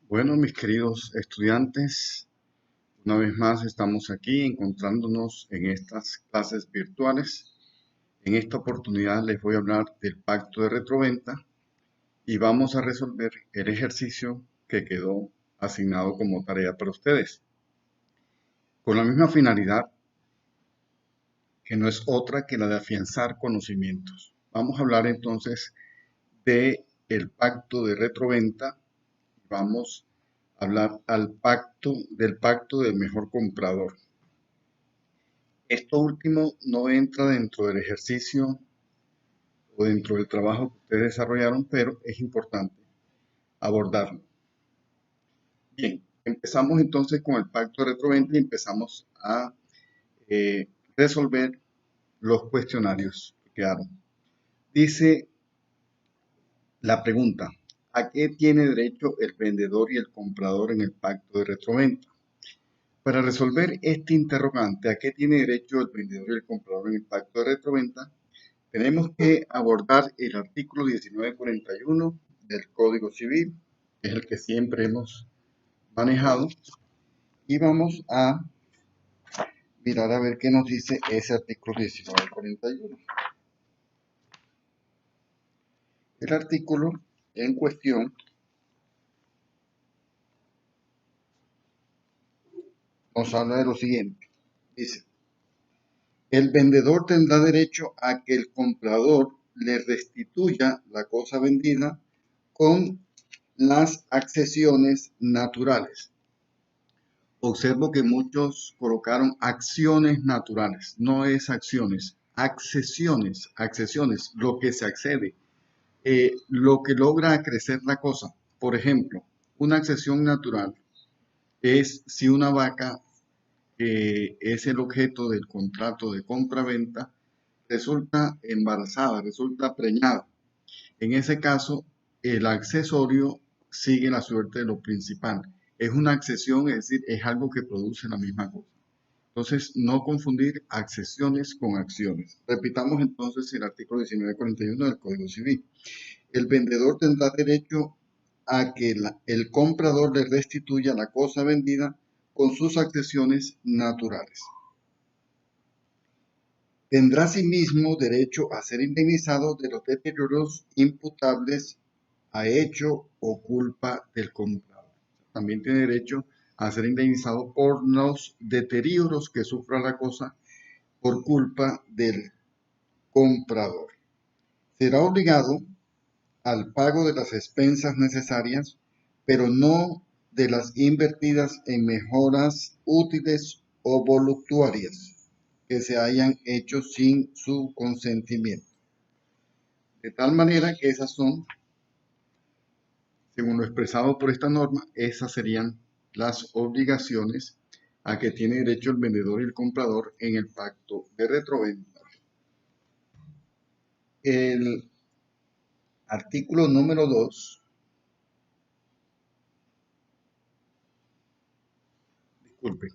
Bueno, mis queridos estudiantes, una vez más estamos aquí encontrándonos en estas clases virtuales. En esta oportunidad les voy a hablar del pacto de retroventa y vamos a resolver el ejercicio que quedó asignado como tarea para ustedes. Con la misma finalidad, que no es otra que la de afianzar conocimientos. Vamos a hablar entonces de el pacto de retroventa. Vamos a hablar del pacto del mejor comprador. Esto último no entra dentro del ejercicio o dentro del trabajo que ustedes desarrollaron, pero es importante abordarlo. Bien, empezamos entonces con el pacto de retroventa y empezamos a resolver los cuestionarios que quedaron. Dice la pregunta: ¿a qué tiene derecho el vendedor y el comprador en el pacto de retroventa? Para resolver este interrogante, ¿a qué tiene derecho el vendedor y el comprador en el pacto de retroventa? Tenemos que abordar el artículo 1941 del Código Civil, que es el que siempre hemos manejado, y vamos a mirar a ver qué nos dice ese artículo 1941. El artículo en cuestión nos habla de lo siguiente. Dice: el vendedor tendrá derecho a que el comprador le restituya la cosa vendida con las accesiones naturales. Observo que muchos colocaron acciones naturales, no es acciones, accesiones, lo que se accede, lo que logra crecer la cosa. Por ejemplo, una accesión natural es si una vaca, que es el objeto del contrato de compra-venta, resulta embarazada, resulta preñada. En ese caso, el accesorio sigue la suerte de lo principal. Es una accesión, es decir, es algo que produce la misma cosa. Entonces, no confundir accesiones con acciones. Repitamos entonces el artículo 1941 del Código Civil. El vendedor tendrá derecho a que el comprador le restituya la cosa vendida con sus accesiones naturales. Tendrá asimismo derecho a ser indemnizado de los deterioros imputables a hecho o culpa del comprador. También tiene derecho a ser indemnizado por los deterioros que sufra la cosa por culpa del comprador. Será obligado al pago de las expensas necesarias, pero no de las invertidas en mejoras útiles o voluptuarias que se hayan hecho sin su consentimiento. De tal manera que esas son, según lo expresado por esta norma, esas serían las obligaciones a que tiene derecho el vendedor y el comprador en el pacto de retroventa. El artículo número 2, disculpe.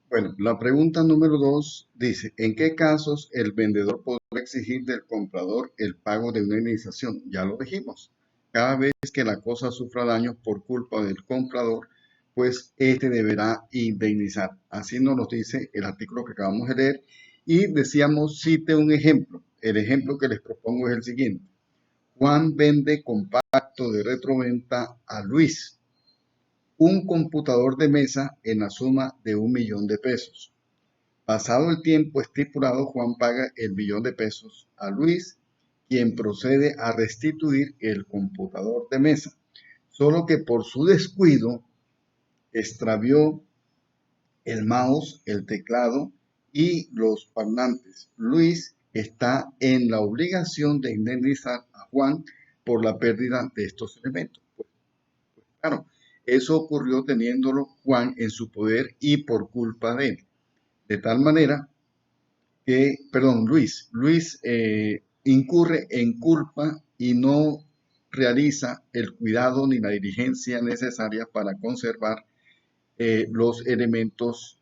Bueno, la pregunta número 2 dice: ¿en qué casos el vendedor podrá exigir del comprador el pago de una indemnización? Ya lo dijimos. Cada vez que la cosa sufra daños por culpa del comprador, pues este deberá indemnizar. Así nos lo dice el artículo que acabamos de leer. Y decíamos, cite un ejemplo. El ejemplo que les propongo es el siguiente. Juan vende con pacto de retroventa a Luis un computador de mesa en la suma de 1.000.000 de pesos. Pasado el tiempo estipulado, Juan paga el 1.000.000 de pesos a Luis, quien procede a restituir el computador de mesa, solo que por su descuido extravió el mouse, el teclado y los parlantes. Luis está en la obligación de indemnizar a Juan por la pérdida de estos elementos. Pues claro, eso ocurrió teniéndolo Juan en su poder y por culpa de él. De tal manera que, perdón, Luis incurre en culpa y no realiza el cuidado ni la diligencia necesaria para conservar los elementos,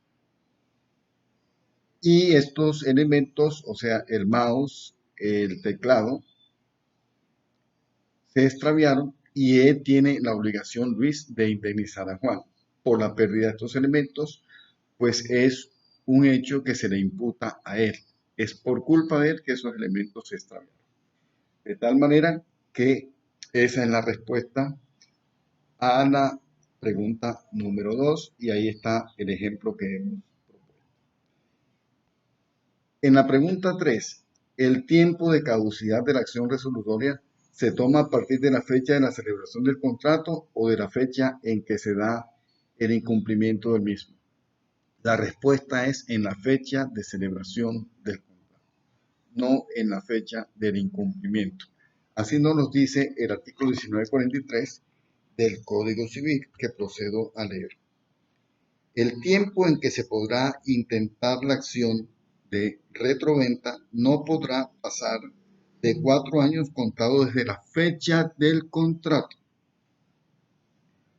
y estos elementos, o sea, el mouse, el teclado, se extraviaron y él tiene la obligación, Luis, de indemnizar a Juan por la pérdida de estos elementos, pues es un hecho que se le imputa a él. Es por culpa de él que esos elementos se extraviaron. De tal manera que esa es la respuesta a la pregunta número 2 y ahí está el ejemplo que hemos propuesto. En la pregunta 3, el tiempo de caducidad de la acción resolutoria se toma a partir de la fecha de la celebración del contrato o de la fecha en que se da el incumplimiento del mismo. La respuesta es en la fecha de celebración del contrato, no en la fecha del incumplimiento. Así nos lo dice el artículo 1943 del Código Civil que procedo a leer. El tiempo en que se podrá intentar la acción de retroventa no podrá pasar de 4 años contado desde la fecha del contrato.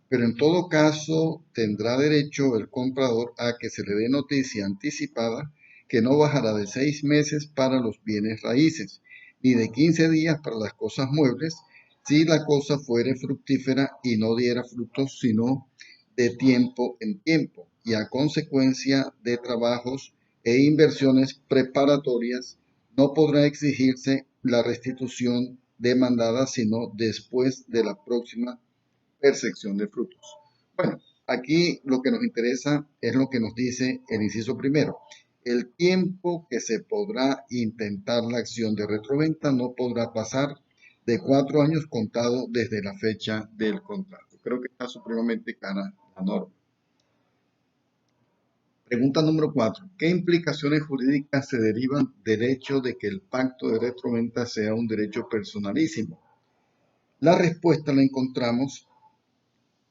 Pero en todo caso tendrá derecho el comprador a que se le dé noticia anticipada que no bajará de 6 meses para los bienes raíces, ni de 15 días para las cosas muebles, si la cosa fuere fructífera y no diera frutos, sino de tiempo en tiempo, y a consecuencia de trabajos e inversiones preparatorias, no podrá exigirse la restitución demandada sino después de la próxima percepción de frutos. Bueno, aquí lo que nos interesa es lo que nos dice el inciso primero. El tiempo que se podrá intentar la acción de retroventa no podrá pasar de 4 años contado desde la fecha del contrato. Creo que está supremamente clara la norma. Pregunta número 4. ¿Qué implicaciones jurídicas se derivan del hecho de que el pacto de retroventa sea un derecho personalísimo? La respuesta la encontramos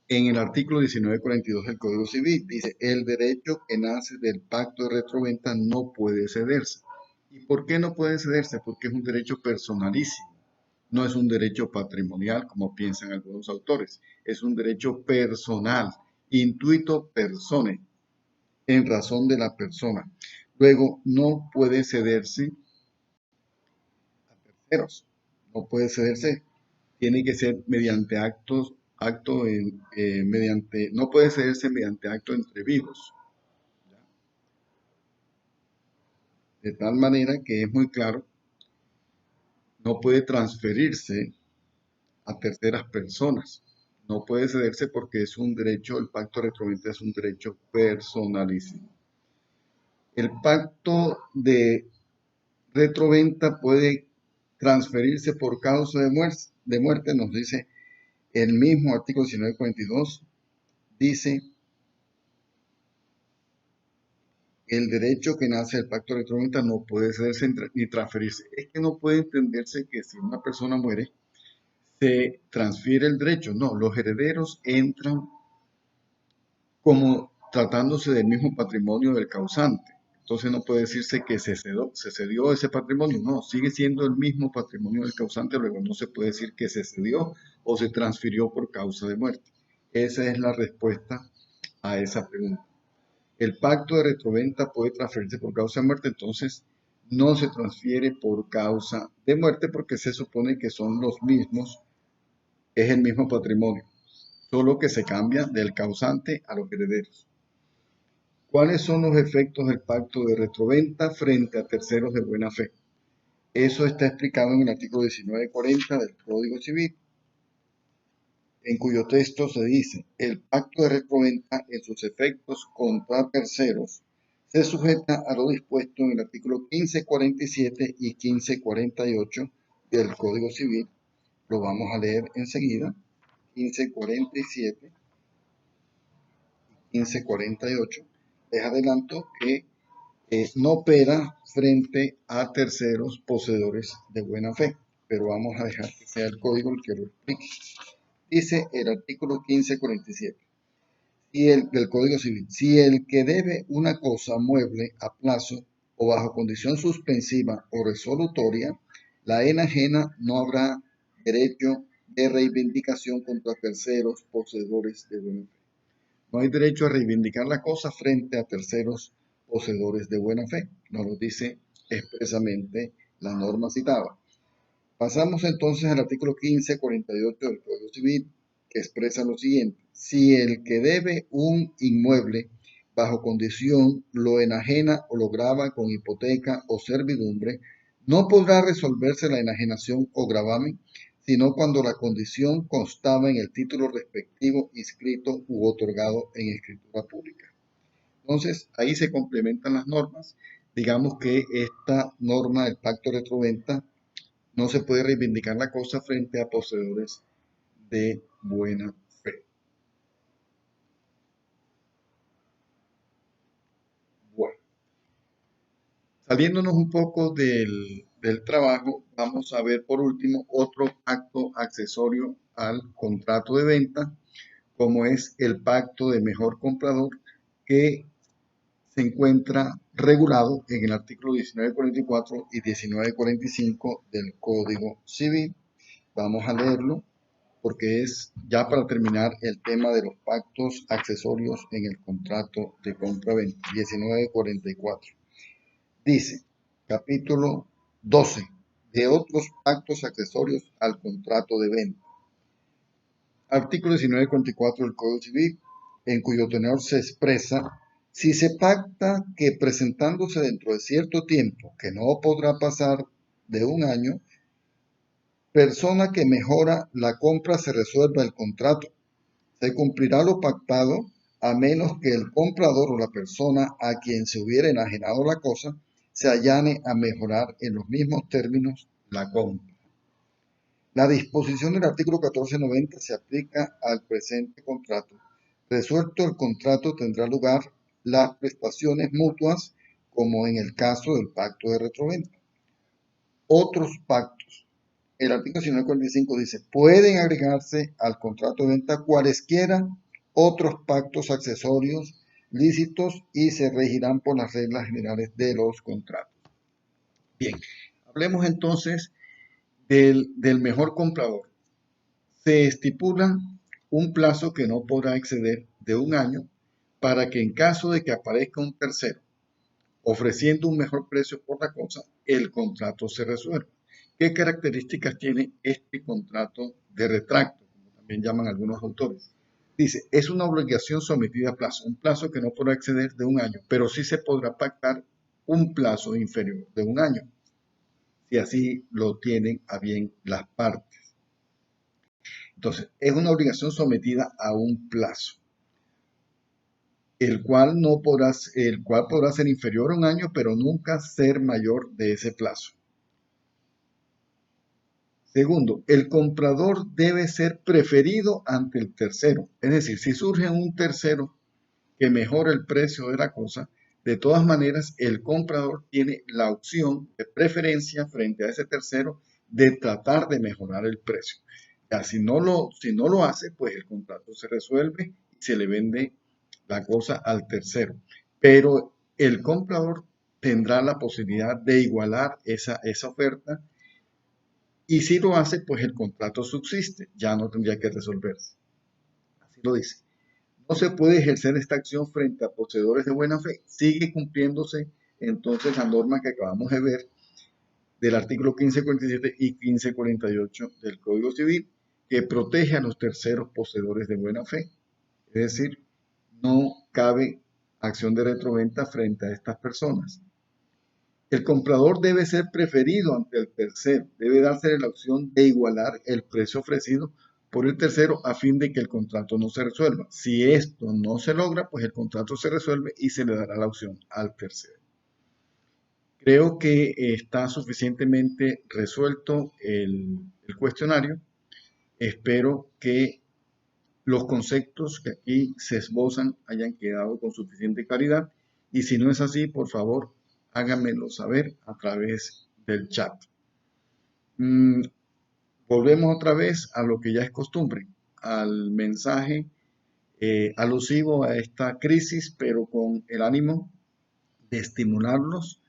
en el artículo 1942 del Código Civil. Dice, el derecho que nace del pacto de retroventa no puede cederse. ¿Y por qué no puede cederse? Porque es un derecho personalísimo. No es un derecho patrimonial, como piensan algunos autores. Es un derecho personal, intuito persone, en razón de la persona. Luego, no puede cederse a terceros. No puede cederse, tiene que ser mediante no puede cederse mediante acto entre vivos. De tal manera que es muy claro, no puede transferirse a terceras personas. No puede cederse porque es un derecho, el pacto de retroventa es un derecho personalísimo. El pacto de retroventa puede transferirse por causa de muerte, nos dice el mismo artículo 1942, dice el derecho que nace del pacto de retroventa no puede cederse ni transferirse. Es que no puede entenderse que si una persona muere, se transfiere el derecho. No, los herederos entran como tratándose del mismo patrimonio del causante. Entonces no puede decirse que se cedió ese patrimonio. No, sigue siendo el mismo patrimonio del causante, luego no se puede decir que se cedió o se transfirió por causa de muerte. Esa es la respuesta a esa pregunta. El pacto de retroventa puede transferirse por causa de muerte, entonces no se transfiere por causa de muerte porque se supone que son los mismos, es el mismo patrimonio, solo que se cambia del causante a los herederos. ¿Cuáles son los efectos del pacto de retroventa frente a terceros de buena fe? Eso está explicado en el artículo 1940 del Código Civil, en cuyo texto se dice, el pacto de retroventa en sus efectos contra terceros se sujeta a lo dispuesto en el artículo 1547 y 1548 del Código Civil. Lo vamos a leer enseguida. 1547 y 1548. Les adelanto que no opera frente a terceros poseedores de buena fe, pero vamos a dejar que sea el código el que lo explique. Dice el artículo 1547 del Código Civil, si el que debe una cosa mueble a plazo o bajo condición suspensiva o resolutoria, la enajena no habrá derecho de reivindicación contra terceros poseedores de buena fe. No hay derecho a reivindicar la cosa frente a terceros poseedores de buena fe. Nos lo dice expresamente la norma citada. Pasamos entonces al artículo 1548 del Código Civil, que expresa lo siguiente. Si el que debe un inmueble bajo condición lo enajena o lo grava con hipoteca o servidumbre, no podrá resolverse la enajenación o gravamen, sino cuando la condición constaba en el título respectivo inscrito u otorgado en escritura pública. Entonces, ahí se complementan las normas. Digamos que esta norma del pacto de retroventa no se puede reivindicar la cosa frente a poseedores de buena fe. Bueno, saliéndonos un poco del trabajo, vamos a ver por último otro acto accesorio al contrato de venta, como es el pacto de mejor comprador, que se encuentra regulado en el artículo 1944 y 1945 del Código Civil. Vamos a leerlo porque es ya para terminar el tema de los pactos accesorios en el contrato de compra-venta. 1944. Dice, capítulo 12, de otros pactos accesorios al contrato de venta. Artículo 1944 del Código Civil, en cuyo tenor se expresa: si se pacta que presentándose dentro de cierto tiempo, que no podrá pasar de un año, persona que mejora la compra, se resuelva el contrato, se cumplirá lo pactado a menos que el comprador o la persona a quien se hubiera enajenado la cosa se allane a mejorar en los mismos términos la compra. La disposición del artículo 1490 se aplica al presente contrato. Resuelto el contrato, tendrá lugar las prestaciones mutuas, como en el caso del pacto de retroventa. Otros pactos. El artículo 1945 dice, pueden agregarse al contrato de venta cualesquiera otros pactos accesorios lícitos y se regirán por las reglas generales de los contratos. Bien, hablemos entonces del mejor comprador. Se estipula un plazo que no podrá exceder de un año para que en caso de que aparezca un tercero ofreciendo un mejor precio por la cosa, el contrato se resuelva. ¿Qué características tiene este contrato de retracto, como también llaman algunos autores? Dice, es una obligación sometida a plazo, un plazo que no podrá exceder de un año, pero sí se podrá pactar un plazo inferior de un año, si así lo tienen a bien las partes. Entonces, es una obligación sometida a un plazo, el cual podrá ser inferior a un año, pero nunca ser mayor de ese plazo. Segundo, el comprador debe ser preferido ante el tercero. Es decir, si surge un tercero que mejora el precio de la cosa, de todas maneras el comprador tiene la opción de preferencia frente a ese tercero de tratar de mejorar el precio. Ya, si no lo hace, pues el contrato se resuelve y se le vende la cosa al tercero. Pero el comprador tendrá la posibilidad de igualar esa oferta, y si lo hace, pues el contrato subsiste, ya no tendría que resolverse. Así lo dice. No se puede ejercer esta acción frente a poseedores de buena fe. Sigue cumpliéndose entonces la norma que acabamos de ver del artículo 1547 y 1548 del Código Civil, que protege a los terceros poseedores de buena fe. Es decir, no cabe acción de retroventa frente a estas personas. El comprador debe ser preferido ante el tercero, debe dársele la opción de igualar el precio ofrecido por el tercero a fin de que el contrato no se resuelva. Si esto no se logra, pues el contrato se resuelve y se le dará la opción al tercero. Creo que está suficientemente resuelto el cuestionario. Espero que los conceptos que aquí se esbozan hayan quedado con suficiente claridad, y si no es así, por favor, háganmelo saber a través del chat. Volvemos otra vez a lo que ya es costumbre, al mensaje alusivo a esta crisis, pero con el ánimo de estimularlos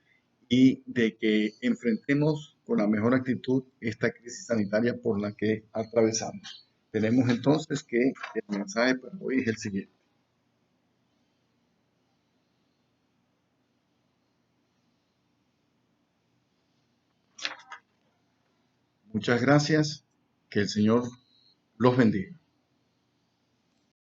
y de que enfrentemos con la mejor actitud esta crisis sanitaria por la que atravesamos. Tenemos entonces que el mensaje para hoy es el siguiente. Muchas gracias. Que el Señor los bendiga.